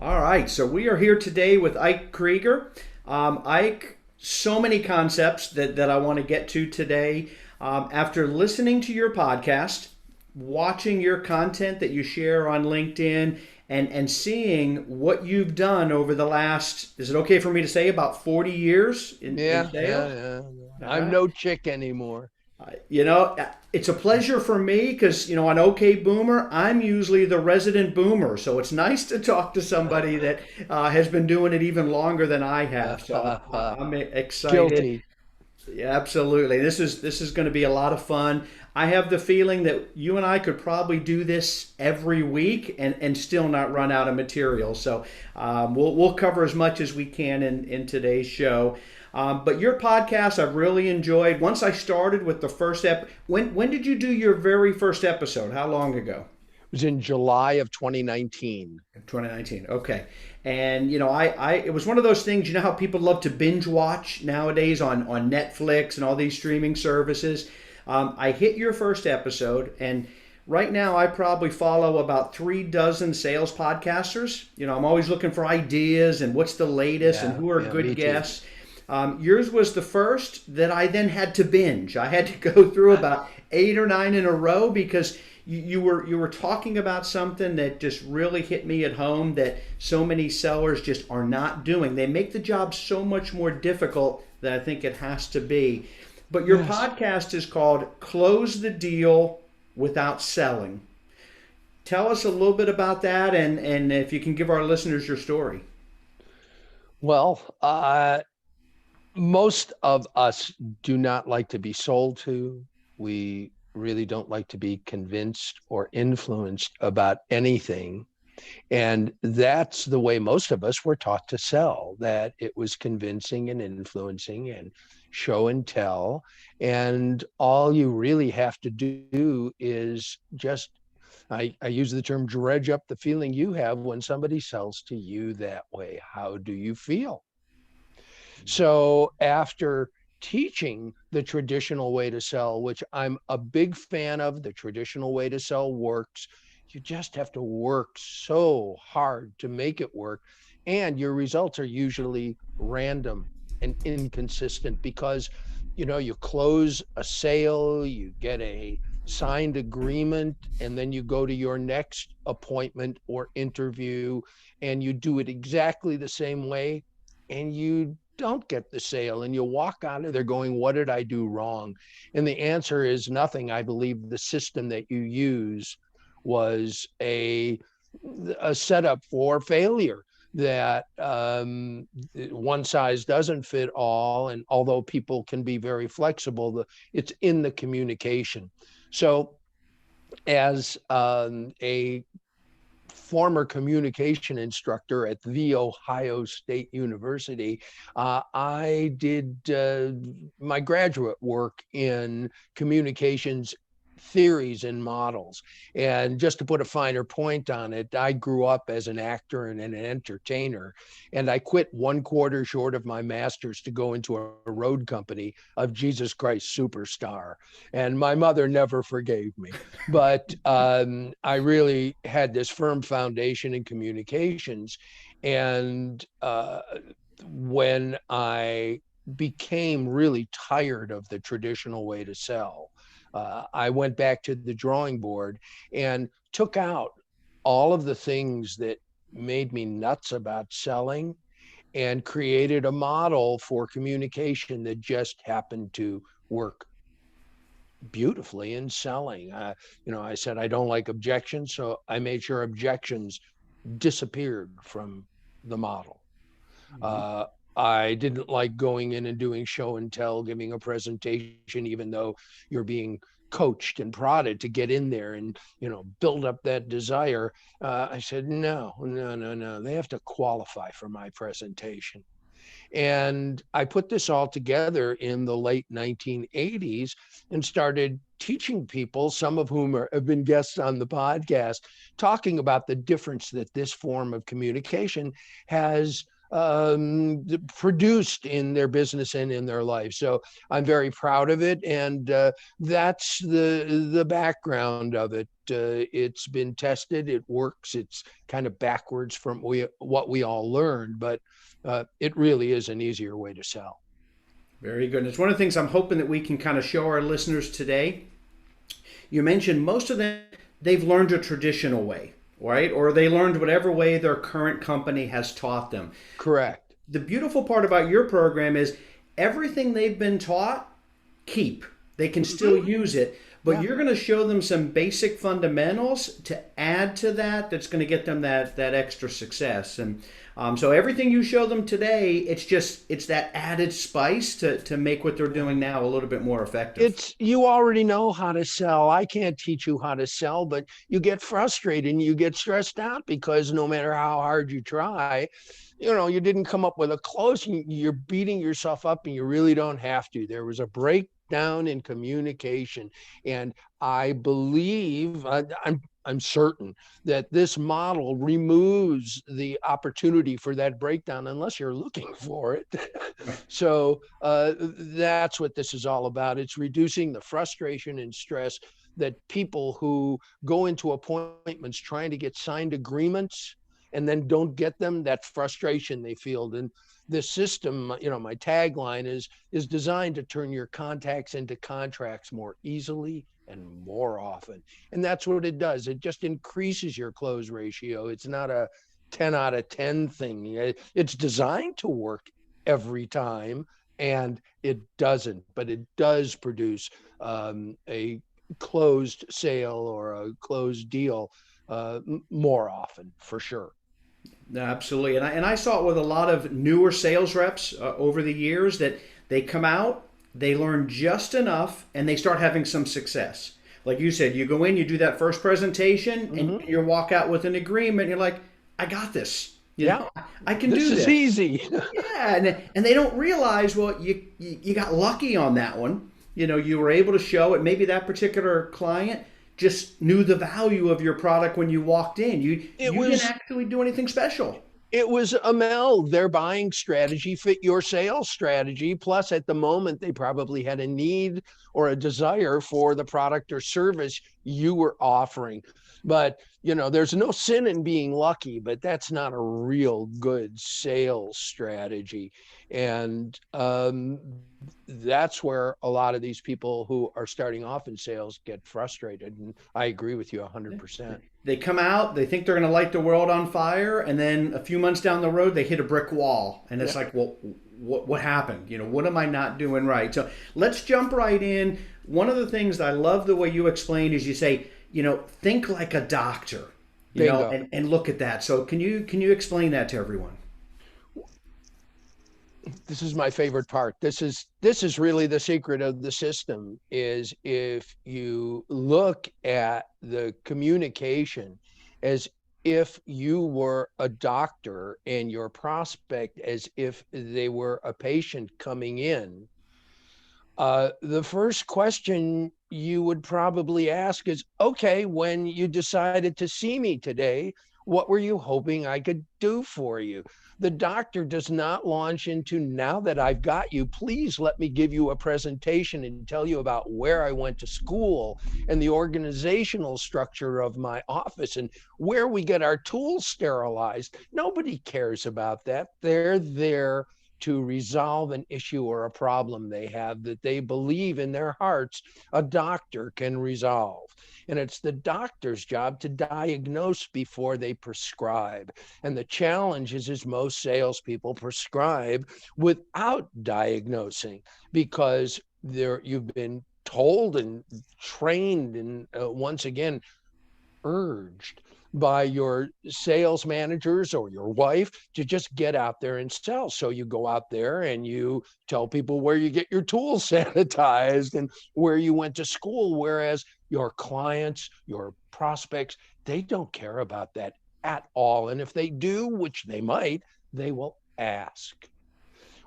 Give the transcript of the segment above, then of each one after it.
All right, so we are here today with Ike Kreiger. Ike, so many concepts that I want to get to today. After listening to your podcast, watching your content that you share on LinkedIn, and seeing what you've done over the last, is it okay for me to say, about 40 years in Yeah, yeah, sales? yeah. All I'm right. no chick anymore. It's a pleasure for me because, on OK Boomer, I'm usually the resident boomer. So it's nice to talk to somebody that has been doing it even longer than I have. So I'm excited. Guilty. Yeah, absolutely. This is going to be a lot of fun. I have the feeling that you and I could probably do this every week and still not run out of material. So we'll cover as much as we can in today's show. But your podcast, I've really enjoyed. Once I started with the first when did you do your very first episode? How long ago? It was in July of 2019. 2019. Okay. And it was one of those things, how people love to binge watch nowadays on Netflix and all these streaming services. I hit your first episode, and right now I probably follow about 3 dozen sales podcasters. I'm always looking for ideas and what's the latest and Yeah, who are yeah, good me too. guests. Yours was the first that I then had to binge. I had to go through about 8 or 9 in a row because you were talking about something that just really hit me at home that so many sellers just are not doing. They make the job so much more difficult than I think it has to be. But your Yes. podcast is called Close the Deal Without Selling. Tell us a little bit about that, and if you can give our listeners your story. Well, most of us do not like to be sold to. We really don't like to be convinced or influenced about anything. And that's the way most of us were taught to sell, that it was convincing and influencing and show and tell. And all you really have to do is just, I use the term dredge up the feeling you have when somebody sells to you that way. How do you feel? So after teaching the traditional way to sell, which I'm a big fan of, the traditional way to sell works. You just have to work so hard to make it work. And your results are usually random and inconsistent because you close a sale, you get a signed agreement, and then you go to your next appointment or interview and you do it exactly the same way, and you don't get the sale, and you walk out of there going, what did I do wrong? And the answer is nothing. I believe the system that you use was a setup for failure, that one size doesn't fit all. And although people can be very flexible, it's in the communication. So as a former communication instructor at The Ohio State University, I did my graduate work in communications theories and models. And just to put a finer point on it, I grew up as an actor and an entertainer, and I quit 1 quarter short of my master's to go into a road company of Jesus Christ Superstar. And my mother never forgave me. But I really had this firm foundation in communications. And when I became really tired of the traditional way to sell, I went back to the drawing board and took out all of the things that made me nuts about selling and created a model for communication that just happened to work beautifully in selling. I said I don't like objections, so I made sure objections disappeared from the model. Mhm. Uh, I didn't like going in and doing show and tell, giving a presentation, even though you're being coached and prodded to get in there and build up that desire. I said no, no, no, no. They have to qualify for my presentation. And I put this all together in the late 1980s and started teaching people, some of whom have been guests on the podcast, talking about the difference that this form of communication has produced in their business and in their life. So I'm very proud of it, and that's the background of it. It's been tested, it works. It's kind of backwards from what we all learned, but it really is an easier way to sell. Very good. And it's one of the things I'm hoping that we can kind of show our listeners today. You mentioned most of them, they've learned a traditional way, right? Or they learned whatever way their current company has taught them. Correct. The beautiful part about your program is everything they've been taught, keep. They can still use it, but Yeah. you're going to show them some basic fundamentals to add to that that's going to get them that extra success. And so everything you show them today, it's that added spice to make what they're doing now a little bit more effective. It's you already know how to sell. I can't teach you how to sell, but you get frustrated and you get stressed out because no matter how hard you try, you didn't come up with a close. You're beating yourself up and you really don't have to. There was a breakdown in communication. And I believe, I'm certain that this model removes the opportunity for that breakdown unless you're looking for it. So that's what this is all about. It's reducing the frustration and stress that people who go into appointments trying to get signed agreements and then don't get them, that frustration they feel. And this system, my tagline is designed to turn your contacts into contracts more easily and more often. And that's what it does. It just increases your close ratio. It's not a 10 out of 10 thing. It's designed to work every time, and it doesn't, but it does produce a closed sale or a closed deal more often, for sure. No, absolutely. And I saw it with a lot of newer sales reps over the years that they come out, they learn just enough, and they start having some success. Like you said, you go in, you do that first presentation, and Mm-hmm. you walk out with an agreement. You're like, I got this. Yeah, I can this do is this. easy. Yeah, and they don't realize, well, you got lucky on that one. You were able to show it. Maybe that particular client just knew the value of your product when you walked in. You It you didn't was actually do anything special. it was a meld. Their buying strategy fit your sales strategy. Plus, at the moment, they probably had a need or a desire for the product or service you were offering. But, there's no sin in being lucky, but that's not a real good sales strategy. And that's where a lot of these people who are starting off in sales get frustrated. And I agree with you 100%. They come out, they think they're going to light the world on fire, and then a few months down the road, they hit a brick wall, and it's Yeah. like, well, what happened? What am I not doing right? So let's jump right in. One of the things that I love the way you explain is you say, think like a doctor, Bingo. and look at that. So can you explain that to everyone? This is my favorite part. This is really the secret of the system is if you look at the communication as if you were a doctor and your prospect as if they were a patient coming in. The first question you would probably ask is, okay, when you decided to see me today, what were you hoping I could do for you? The doctor does not launch into, now that I've got you, please let me give you a presentation and tell you about where I went to school and the organizational structure of my office and where we get our tools sterilized. Nobody cares about that. They're there to resolve an issue or a problem they have that they believe in their hearts a doctor can resolve. And it's the doctor's job to diagnose before they prescribe. And the challenge is most salespeople prescribe without diagnosing because you've been told and trained and once again urged by your sales managers or your wife to just get out there and sell. So you go out there and you tell people where you get your tools sanitized and where you went to school. Whereas your clients, your prospects, they don't care about that at all. And if they do, which they might, they will ask.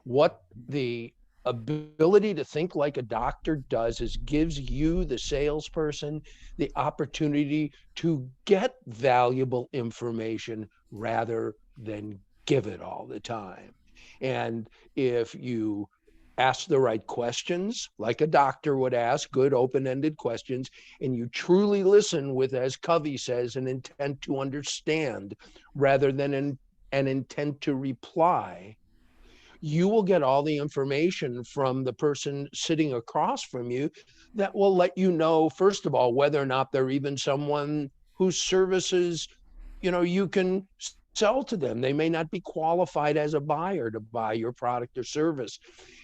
What the ability to think like a doctor does is gives you, the salesperson, the opportunity to get valuable information rather than give it all the time. And if you ask the right questions, like a doctor would ask, good open-ended questions, and you truly listen with, as Covey says, an intent to understand rather than an intent to reply, you will get all the information from the person sitting across from you that will let you know, first of all, whether or not they're even someone whose services, you can sell to them. They may not be qualified as a buyer to buy your product or service.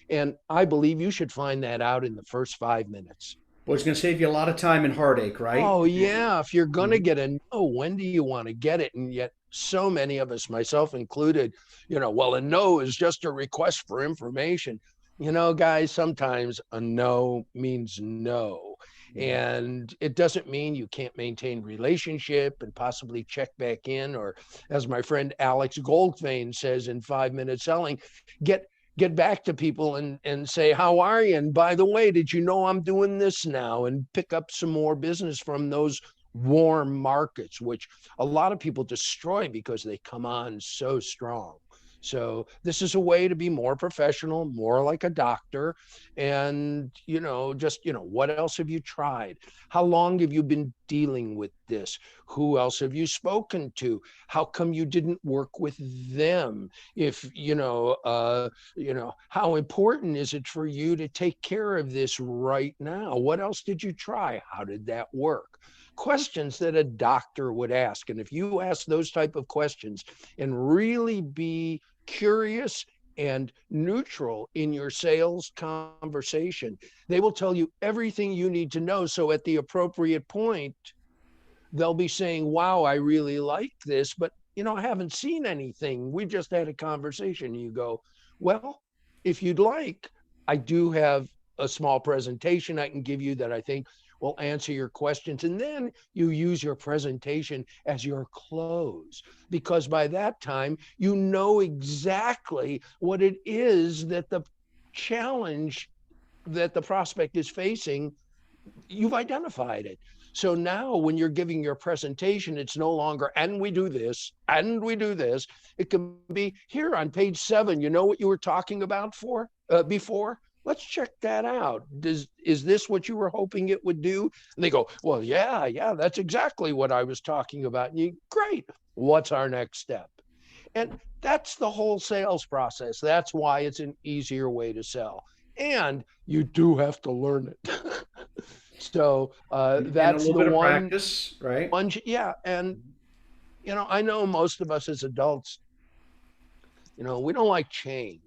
And I believe you should find that out in the first 5 minutes. Well, it's going to save you a lot of time and heartache, right? Oh, yeah. If you're going to Mhm. get a no, when do you want to get it? And yet, so many of us, myself included, well, a no is just a request for information. Guys, sometimes a no means no. Yeah. And it doesn't mean you can't maintain relationship and possibly check back in, or as my friend Alex Goldfein says in 5 Minute Selling, get get back to people and say, how are you? And by the way, did you know I'm doing this now? And pick up some more business from those warm markets, which a lot of people destroy because they come on so strong. So this is a way to be more professional, more like a doctor. And, what else have you tried? How long have you been dealing with this? Who else have you spoken to? How come you didn't work with them? If, how important is it for you to take care of this right now? What else did you try? How did that work? Questions that a doctor would ask. And if you ask those type of questions and really be curious and neutral in your sales conversation, they will tell you everything you need to know. So at the appropriate point, they'll be saying, wow, I really like this, but I haven't seen anything. We just had a conversation. You go, well, if you'd like, I do have a small presentation I can give you that I think will answer your questions. And then you use your presentation as your close, because by that time, you know exactly what it is that the challenge that the prospect is facing, you've identified it. So now when you're giving your presentation, it's no longer, and we do this, and we do this. It can be here on page 7. You know what you were talking about before? Let's check that out. Is this what you were hoping it would do? And they go, well, yeah, that's exactly what I was talking about. And you, great. What's our next step? And that's the whole sales process. That's why it's an easier way to sell. And you do have to learn it. So And a that's little the bit of one, practice, right? yeah. And, I know most of us as adults, we don't like change.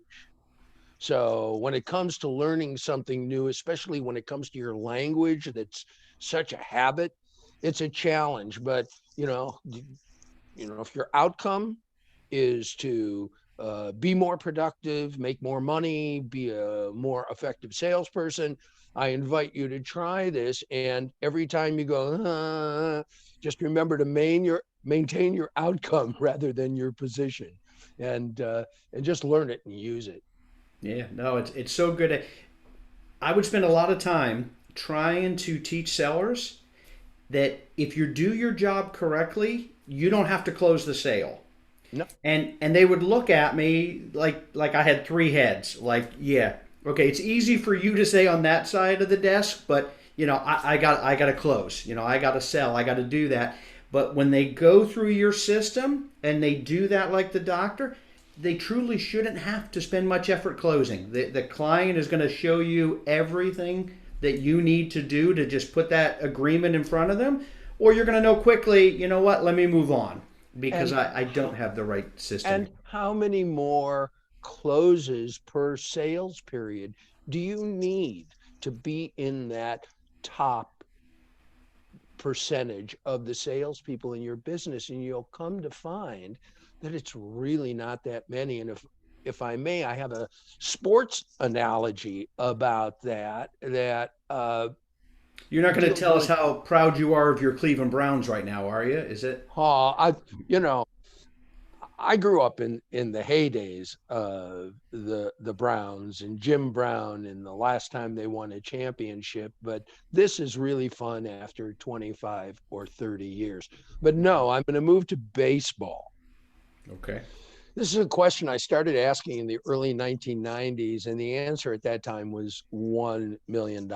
So when it comes to learning something new, especially when it comes to your language, that's such a habit, it's a challenge. But, if your outcome is to be more productive, make more money, be a more effective salesperson, I invite you to try this. And every time you go, just remember to maintain your outcome rather than your position, and just learn it and use it. Yeah, no, it's so good. I would spend a lot of time trying to teach sellers that if you do your job correctly, you don't have to close the sale. No, And they would look at me like I had three heads. Like, yeah, okay, it's easy for you to say on that side of the desk, but I got to close. I got to sell. I got to do that. But when they go through your system and they do that like the doctor, they truly shouldn't have to spend much effort closing. The client is going to show you everything that you need to do to just put that agreement in front of them, or you're going to know quickly, you know what, let me move on because and I don't have the right system. and how many more closes per sales period do you need to be in that top percentage of the salespeople in your business? And you'll come to find that it's really not that many. And if I may, I have a sports analogy about that You're not going to deals tell us with, how proud you are of your Cleveland Browns right now, are you? Is it? I you know I grew up in the heydays of the Browns and Jim Brown and the last time they won a championship. But this is really fun after 25 or 30 years. But no, I'm going to move to baseball. Okay. This is a question I started asking in the early 1990s, and the answer at that time was $1 million.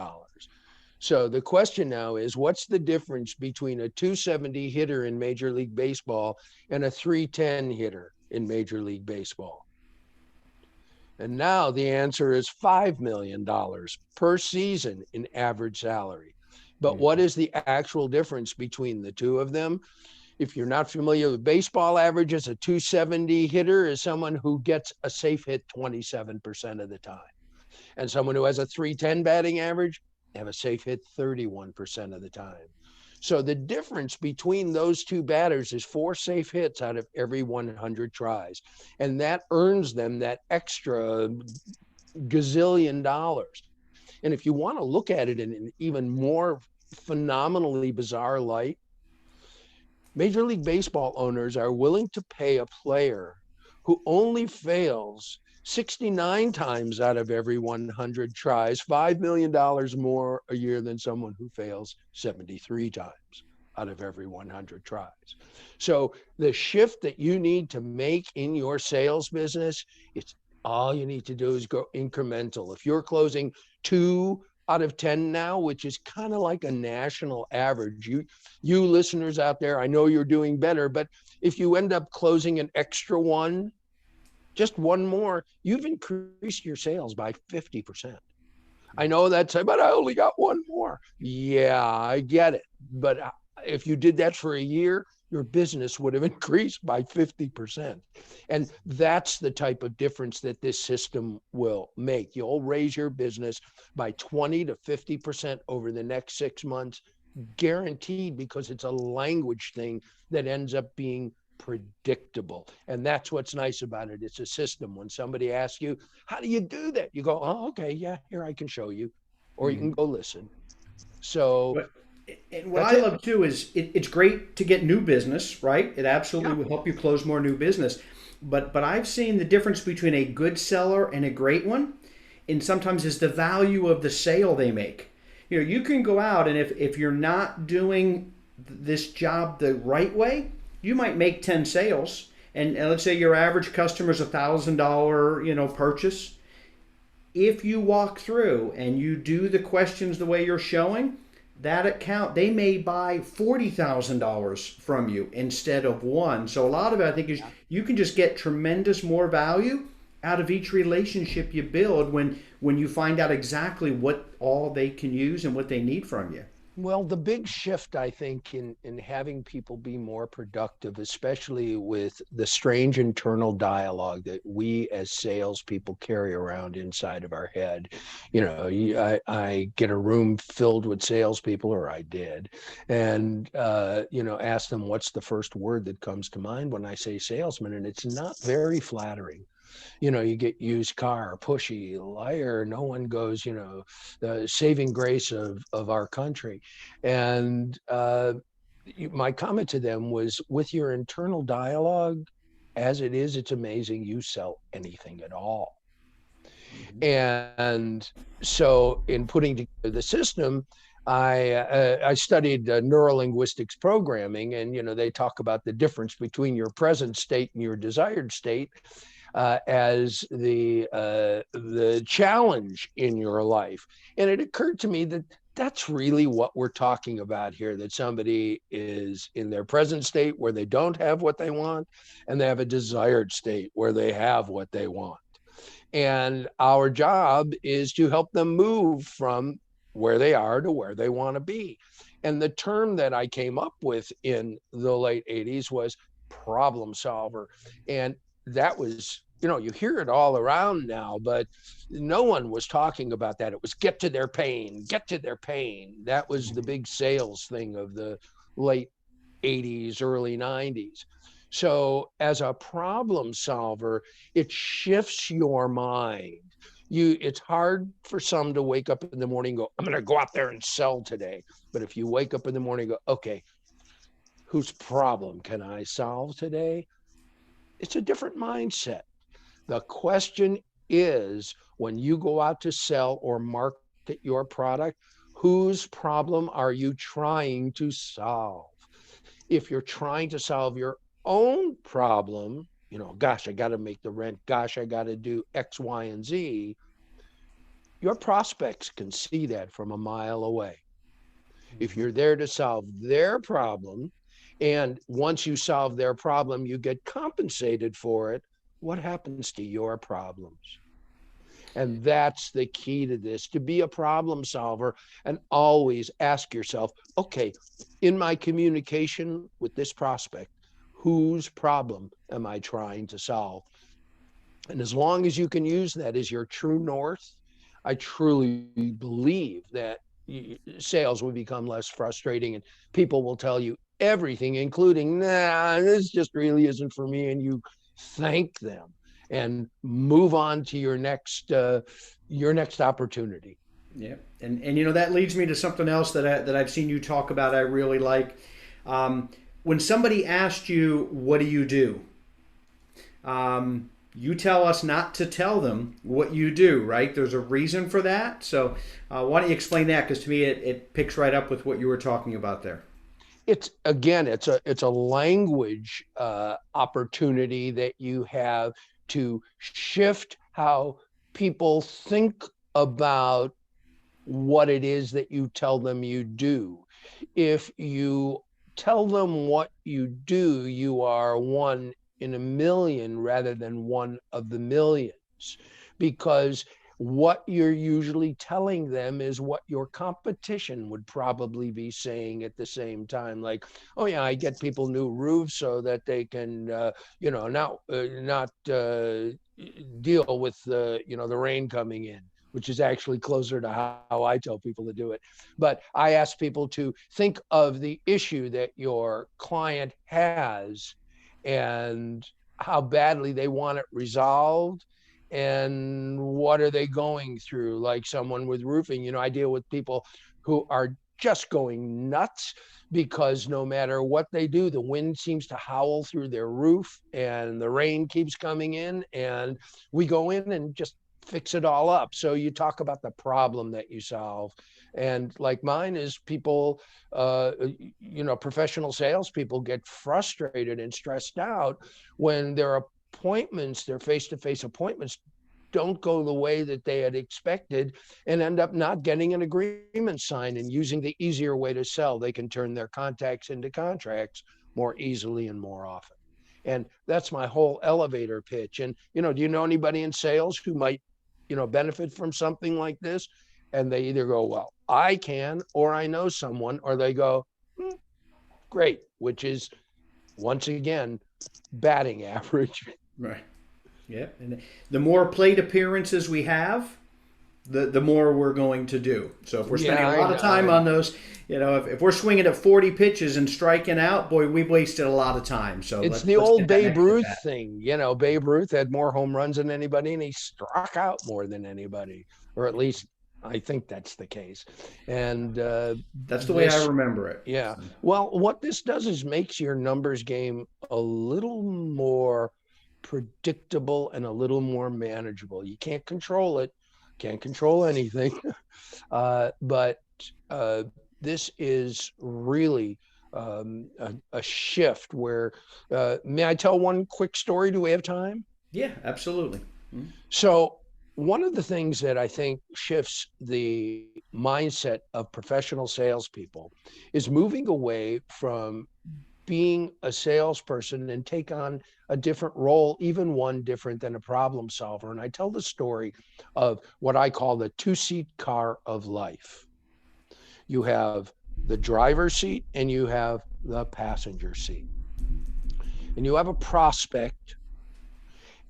So the question now is, what's the difference between a 270 hitter in Major League Baseball and a 310 hitter in Major League Baseball? And now the answer is $5 million per season in average salary. But what is the actual difference between the two of them? If you're not familiar with baseball averages, a 270 hitter is someone who gets a safe hit 27% of the time. And someone who has a 310 batting average, have a safe hit 31% of the time. So the difference between those two batters is 4 safe hits out of every 100 tries. And that earns them that extra gazillion dollars. And if you want to look at it in an even more phenomenally bizarre light, Major League Baseball owners are willing to pay a player who only fails 69 times out of every 100 tries, $5 million more a year than someone who fails 73 times out of every 100 tries. So the shift that you need to make in your sales business, it's all you need to do is go incremental. If you're closing 2 out of 10 now, which is kind of like a national average, you listeners out there, I know you're doing better, but if you end up closing an extra one, just one more, you've increased your sales by 50%. I know that's, but I only got one more. Yeah, I get it. But if you did that for a year, your business would have increased by 50%. And that's the type of difference that this system will make. You'll raise your business by 20 to 50% over the next 6 months, guaranteed, because it's a language thing that ends up being predictable. And that's what's nice about it. It's a system. When somebody asks you, how do you do that? You go, oh, okay, yeah, here, I can show you. Or you can go listen. So But and what that's I it. love too is it's great to get new business, right? It absolutely Yeah. will help you close more new business. But I've seen the difference between a good seller and a great one, and sometimes is the value of the sale they make. You can go out and if you're not doing this job the right way, you might make 10 sales, and let's say your average customer is $1,000, purchase. If you walk through and you do the questions the way you're showing, that account they may buy $40,000 from you instead of one. So a lot of it, I think, is Yeah. you can just get tremendous more value out of each relationship you build when you find out exactly what all they can use and what they need from you. Well, the big shift, I think, in having people be more productive, especially with the strange internal dialogue that we as salespeople carry around inside of our head. I get a room filled with salespeople, or I did, and ask them what's the first word that comes to mind when I say salesman, and it's not very flattering. You get used car, pushy, liar. No one goes, the saving grace of our country. And my comment to them was, with your internal dialogue, as it is, it's amazing you sell anything at all. And so in putting together the system, I studied neurolinguistics programming, and they talk about the difference between your present state and your desired state as the challenge in your life. And it occurred to me that that's really what we're talking about here, that somebody is in their present state where they don't have what they want, and they have a desired state where they have what they want. And our job is to help them move from where they are to where they want to be. And the term that I came up with in the late 80s was problem solver. And that was, you hear it all around now, but no one was talking about that. It was get to their pain, get to their pain. That was the big sales thing of the late 80s, early 90s. So as a problem solver, it shifts your mind. It's hard for some to wake up in the morning and go, I'm going to go out there and sell today. But if you wake up in the morning and go, okay, whose problem can I solve today? It's a different mindset. The question is, when you go out to sell or market your product, whose problem are you trying to solve? If you're trying to solve your own problem, gosh, I got to make the rent. Gosh, I got to do X, Y, and Z. Your prospects can see that from a mile away. If Mhm. you're there to solve their problem, and once you solve their problem, you get compensated for it, what happens to your problems? And that's the key to this, to be a problem solver and always ask yourself, okay, in my communication with this prospect, whose problem am I trying to solve? And as long as you can use that as your true north, I truly believe that sales will become less frustrating and people will tell you everything, including, nah, this just really isn't for me. And you thank them and move on to your next opportunity. Yeah, and that leads me to something else that I've seen you talk about. I really like um, when somebody asked you, "What do you do?" You tell us not to tell them what you do, right? There's a reason for that. So why don't you explain that? Because to me, it picks right up with what you were talking about there. It's again, it's a language opportunity that you have to shift how people think about what it is that you tell them you do. If you tell them what you do, you are one in a million rather than one of the millions, because what you're usually telling them is what your competition would probably be saying at the same time. Like, oh yeah, I get people new roofs so that they can, not deal with the rain coming in, which is actually closer to how I tell people to do it. But I ask people to think of the issue that your client has and how badly they want it resolved and what are they going through. Like someone with roofing, I deal with people who are just going nuts because no matter what they do, the wind seems to howl through their roof and the rain keeps coming in, and we go in and just fix it all up. So you talk about the problem that you solve. And like mine is people, professional salespeople get frustrated and stressed out when their appointments, their face-to-face appointments, don't go the way that they had expected and end up not getting an agreement signed and using the easier way to sell. They can turn their contacts into contracts more easily and more often. And that's my whole elevator pitch. And, do you know anybody in sales who might, benefit from something like this? And they either go, well, I can, or I know someone, or they go, great, which is once again, batting average. Right. Yeah, and the more plate appearances we have, the more we're going to do. So if we're spending Yeah, a lot of time on those, if we're swinging at 40 pitches and striking out, boy, we've wasted a lot of time. So it's the let's old get that Babe next at Ruth bat. thing. Babe Ruth had more home runs than anybody, and he struck out more than anybody, or at least I think that's the case. And That's the way I this, remember it. yeah. Well, what this does is makes your numbers game a little more predictable and a little more manageable. You can't control it, can't control anything, but uh, this is really a shift where, may I tell one quick story? Do we have time? Yeah, absolutely. So, one of the things that I think shifts the mindset of professional salespeople is moving away from being a salesperson and take on a different role, even one different than a problem solver. And I tell the story of what I call the two-seat car of life. You have the driver's seat and you have the passenger seat. And you have a prospect,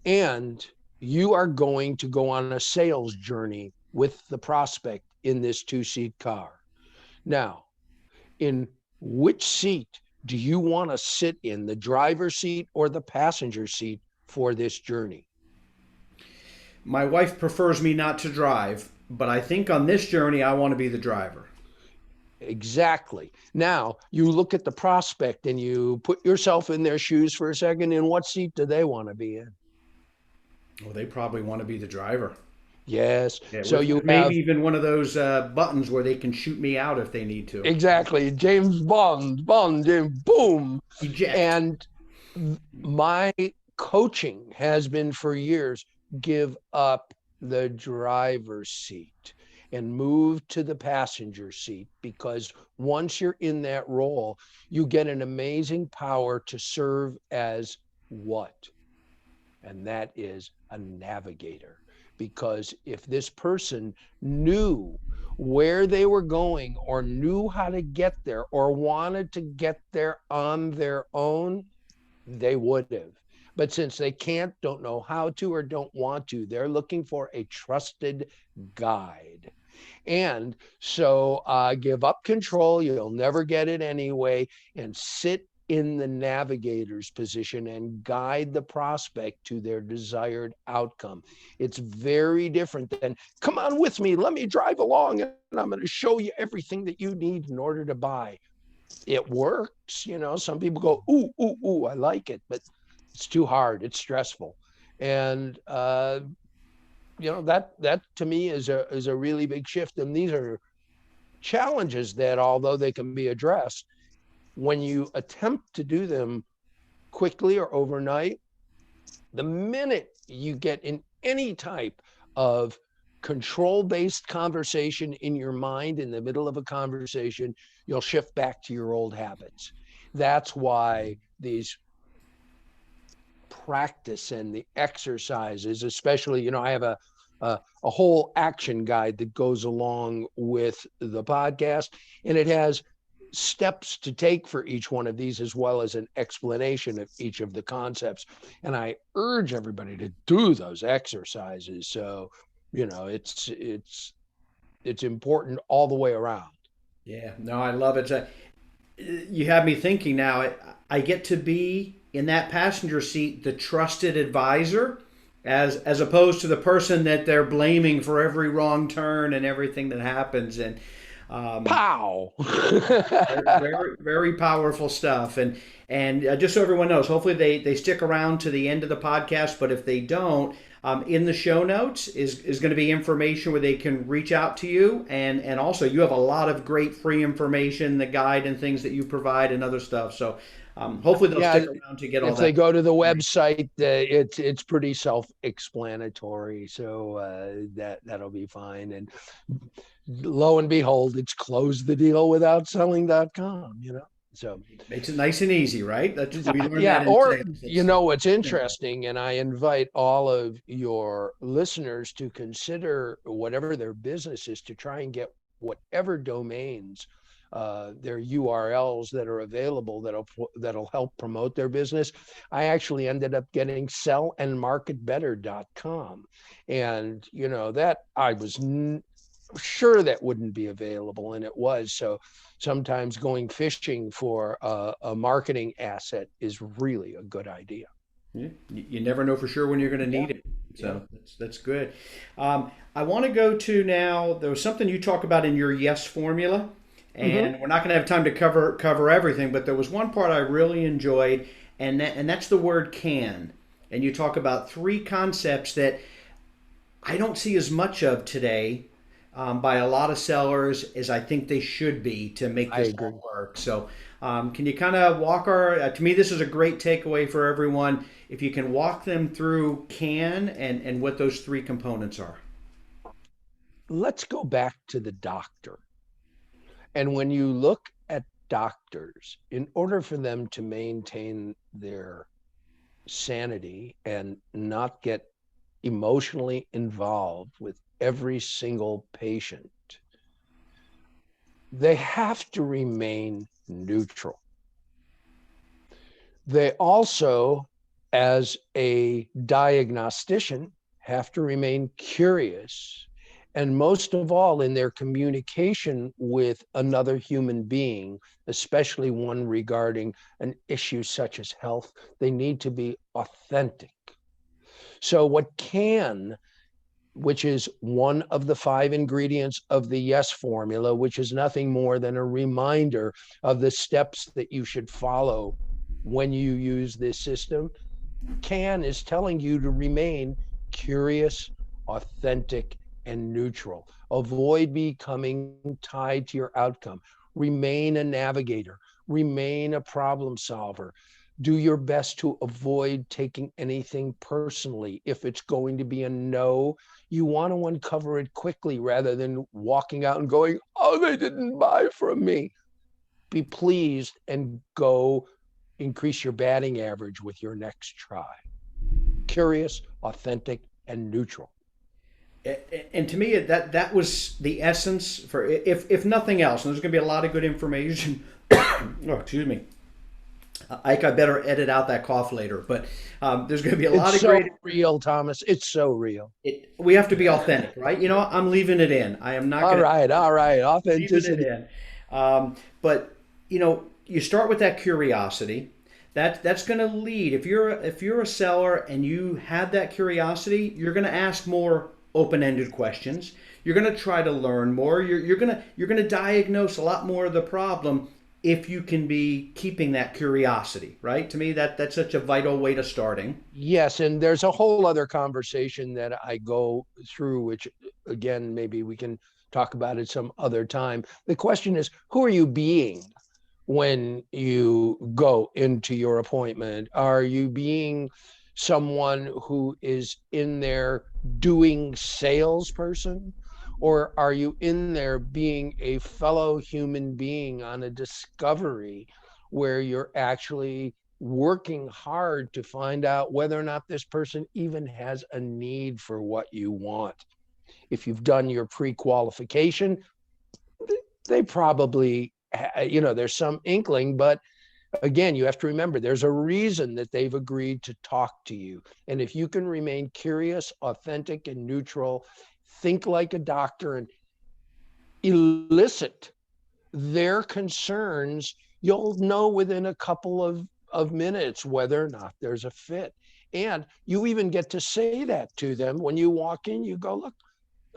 and you are going to go on a sales journey with the prospect in this two-seat car. Now, in which seat do you want to sit in, the driver's seat or the passenger seat for this journey? My wife prefers me not to drive, but I think on this journey, I want to be the driver. Exactly. Now, you look at the prospect and you put yourself in their shoes for a second. In what seat do they want to be in? Well, they probably want to be the driver. Yes. Yeah, So you with maybe have even one of those buttons where they can shoot me out if they need to. exactly James Bond, James, boom. Eject. And my coaching has been for years, give up the driver's seat and move to the passenger seat, because once you're in that role, you get an amazing power to serve as what? And that is a navigator. Because if this person knew where they were going, or knew how to get there, or wanted to get there on their own, they would have. But since they can't, don't know how to, or don't want to, they're looking for a trusted guide. And so give up control. You'll never get it anyway. And sit in the navigator's position and guide the prospect to their desired outcome. It's very different than, come on with me, let me drive along, and I'm going to show you everything that you need in order to buy. It works. Some people go, ooh, ooh, ooh, I like it, but it's too hard. It's stressful. And, that to me is a really big shift. And these are challenges that, although they can be addressed, when you attempt to do them quickly or overnight, the minute you get in any type of control-based conversation in your mind in the middle of a conversation, you'll shift back to your old habits. That's why these practice and the exercises, especially, I have a whole action guide that goes along with the podcast, and it has steps to take for each one of these, as well as an explanation of each of the concepts. And I urge everybody to do those exercises. So, it's important all the way around. Yeah, no, I love it. You have me thinking now. I get to be in that passenger seat, the trusted advisor, as opposed to the person that they're blaming for every wrong turn and everything that happens. And Pow! very, very powerful stuff. And just so everyone knows, hopefully they stick around to the end of the podcast. But if they don't, in the show notes is going to be information where they can reach out to you. And also, you have a lot of great free information, the guide and things that you provide and other stuff. So hopefully they'll stick around to get all if that. they go to the website, it's pretty self-explanatory. So that'll be fine. And lo and behold, it's closethedealwithoutselling.com. So Makes it nice and easy, right? We learned yeah. that in Or sales. what's interesting, and I invite all of your listeners to consider whatever their business is, to try and get whatever domains, their URLs that are available that'll help promote their business. I actually ended up getting sellandmarketbetter.com, and that I was sure that wouldn't be available, and it was. So sometimes going fishing for a marketing asset is really a good idea. Yeah, you never know for sure when you're going to Yeah. need it. Yeah. So that's good. I want to go to now. There was something you talk about in your yes formula, Mm-hmm. and we're not going to have time to cover everything. But there was one part I really enjoyed, and that's the word can. And you talk about three concepts that I don't see as much of today, by a lot of sellers as I think they should be to make I this agree. all work. So, can you kind of walk to me, this is a great takeaway for everyone. If you can walk them through can and what those three components are. Let's go back to the doctor. And when you look at doctors, in order for them to maintain their sanity and not get emotionally involved with every single patient, they have to remain neutral. They also, as a diagnostician, have to remain curious. And most of all, in their communication with another human being, especially one regarding an issue such as health, they need to be authentic. So what can, which is one of the 5 ingredients of the yes formula, which is nothing more than a reminder of the steps that you should follow when you use this system, can is telling you to remain curious, authentic, and neutral. Avoid becoming tied to your outcome. Remain a navigator. Remain a problem solver. Do your best to avoid taking anything personally. If it's going to be a no, you want to uncover it quickly rather than walking out and going, oh, they didn't buy from me. Be pleased and go increase your batting average with your next try. Curious, authentic, and neutral. And to me, that was the essence for, if nothing else. And there's going to be a lot of good information. Oh, excuse me. Ike, I better edit out that cough later. But there's going to be a lot It's of so great. real, Thomas. It's so real. We have to be authentic, right? I'm leaving it in. I am not All going to right, all right. leaving it Authenticity. in. But you start with that curiosity. That's going to lead. If you're a seller and you have that curiosity, you're going to ask more open-ended questions. You're going to try to learn more. You're going to diagnose a lot more of the problem if you can be keeping that curiosity. Right? To me, that's such a vital way to starting. Yes, and there's a whole other conversation that I go through, which again, maybe we can talk about it some other time. The question is, who are you being when you go into your appointment? Are you being someone who is in there doing salesperson? Or are you in there being a fellow human being on a discovery where you're actually working hard to find out whether or not this person even has a need for what you want? If you've done your pre-qualification, they probably, there's some inkling, but again, you have to remember there's a reason that they've agreed to talk to you. And if you can remain curious, authentic, and neutral, think like a doctor and elicit their concerns, you'll know within a couple of minutes whether or not there's a fit. And you even get to say that to them when you walk in. You go, look,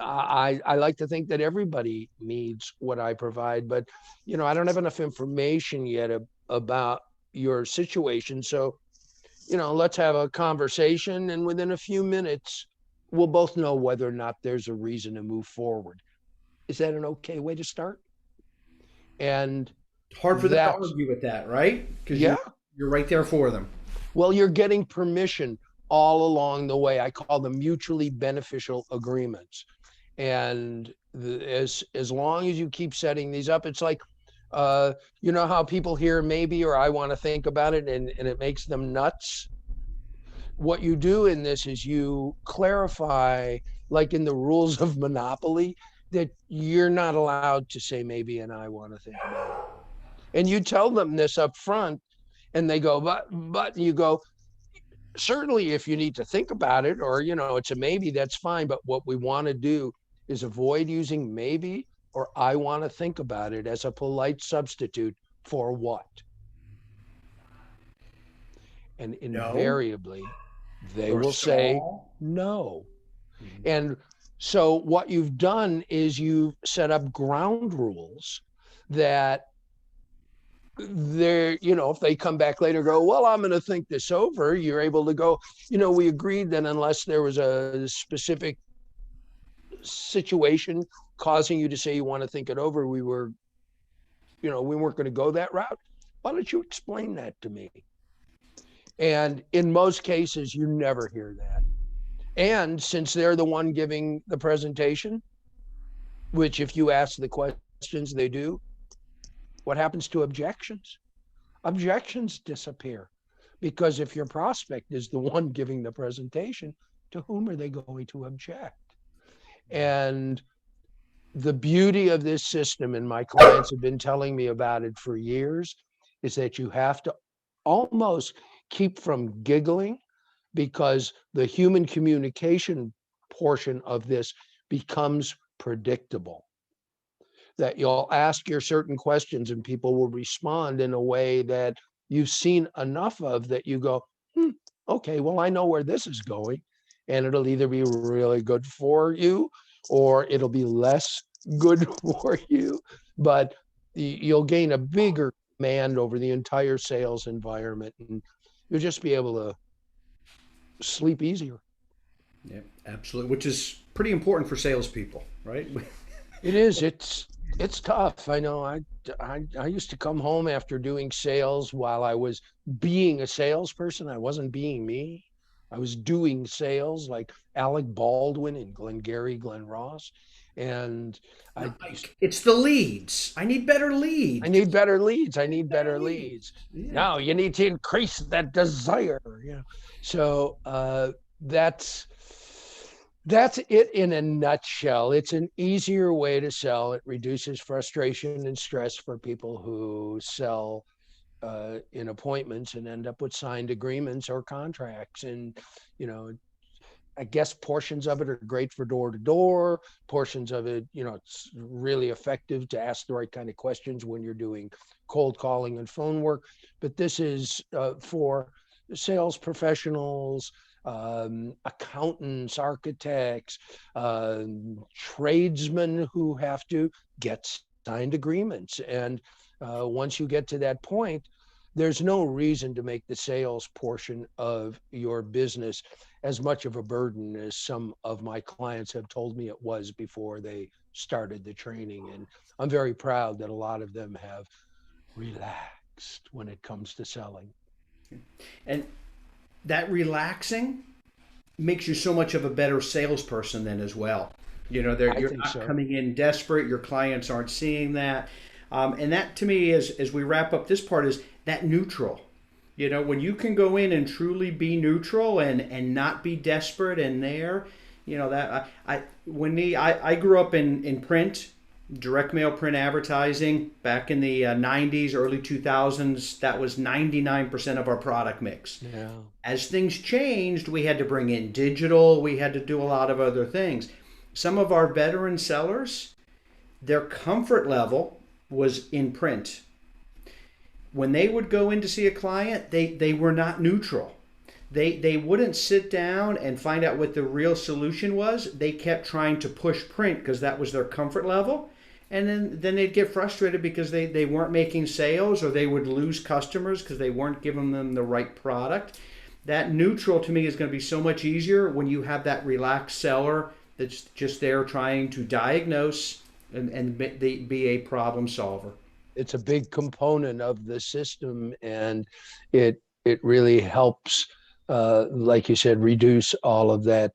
I like to think that everybody needs what I provide, but I don't have enough information yet about your situation. So, let's have a conversation, and within a few minutes, we'll both know whether or not there's a reason to move forward. Is that an okay way to start? And Hard for them to that's, argue with that, right? Because yeah, you're right there for them. well, you're getting permission all along the way. I call them mutually beneficial agreements. And as long as you keep setting these up, it's like, how people hear maybe, or I want to think about it, and it makes them nuts. What you do in this is you clarify, like in the rules of Monopoly, that you're not allowed to say maybe and I want to think about it. And you tell them this up front, and they go, but you go, certainly if you need to think about it, or it's a maybe, that's fine, but what we want to do is avoid using maybe or I want to think about it as a polite substitute for what. And No invariably they or will say stall. no. Mhm. And so what you've done is you've set up ground rules that they're, if they come back later, go, well, I'm going to think this over. You're able to go, we agreed that unless there was a specific situation causing you to say you want to think it over, we weren't going to go that route. Why don't you explain that to me? And in most cases, you never hear that. And since they're the one giving the presentation, which if you ask the questions, they do, what happens to objections? Objections disappear, because if your prospect is the one giving the presentation, to whom are they going to object? And the beauty of this system, and my clients have been telling me about it for years, is that you have to almost keep from giggling, because the human communication portion of this becomes predictable. That you'll ask your certain questions and people will respond in a way that you've seen enough of that you go, okay, well, I know where this is going. And it'll either be really good for you or it'll be less good for you. But you'll gain a bigger command over the entire sales environment, and you'll just be able to sleep easier. Yeah, absolutely. Which is pretty important for salespeople, right? It is. It's It's tough. I know. I used to come home after doing sales while I was being a salesperson. I wasn't being me. I was doing sales like Alec Baldwin and Glengarry Glen Ross. And I No, it's the leads. I need better I lead. need better leads. I I need need better better leads. leads. Yeah. No, you need to increase that desire. So that's that's it in a nutshell. It's an easier way to sell. It reduces frustration and stress for people who sell in appointments and end up with signed agreements or contracts. And you know, I guess portions of it are great for door to door. Portions of it, it's really effective to ask the right kind of questions when you're doing cold calling and phone work. But this is for sales professionals, accountants, architects, tradesmen who have to get signed agreements. And once you get to that point, there's no reason to make the sales portion of your business as much of a burden as some of my clients have told me it was before they started the training. And I'm very proud that a lot of them have relaxed when it comes to selling. And that relaxing makes you so much of a better salesperson then as well. I You're think not so. coming in desperate. Your clients aren't seeing that. And that to me, as we wrap up this part, is that neutral. When you can go in and truly be neutral and not be desperate and there, that I grew up in print, direct mail print advertising back in the 90s, early 2000s. That was 99% of our product mix. Yeah. As things changed, we had to bring in digital, we had to do a lot of other things. Some of our veteran sellers, their comfort level was in print. When they would go in to see a client, they were not neutral. They wouldn't sit down and find out what the real solution was. They kept trying to push print because that was their comfort level. And then they'd get frustrated because they weren't making sales, or they would lose customers because they weren't giving them the right product. That neutral to me is going to be so much easier when you have that relaxed seller that's just there trying to diagnose and be a problem solver. It's a big component of the system, and it really helps, like you said, reduce all of that,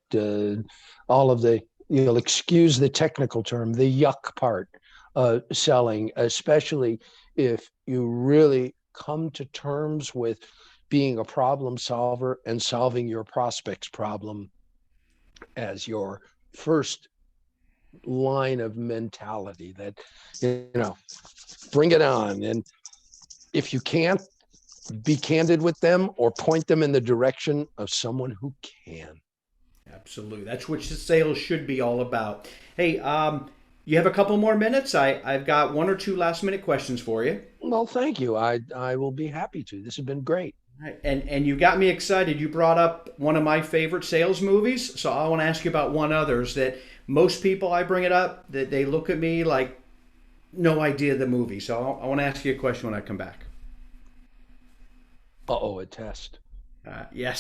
all of the, you'll excuse the technical term, the yuck part selling, especially if you really come to terms with being a problem solver and solving your prospect's problem as your first line of mentality. That, you know bring it on. And if you can't, be candid with them or point them in the direction of someone who can. Absolutely. That's what sales should be all about. Hey, you have a couple more minutes? I've got one or two last minute questions for you. Well, thank you. I will be happy to. This has been great. Right. And you got me excited. You brought up one of my favorite sales movies, so I want to ask you about one others that most people I bring it up that they look at me like no idea the movie. So I want to ask you a question when I come back. Uh-oh, a test. Yes.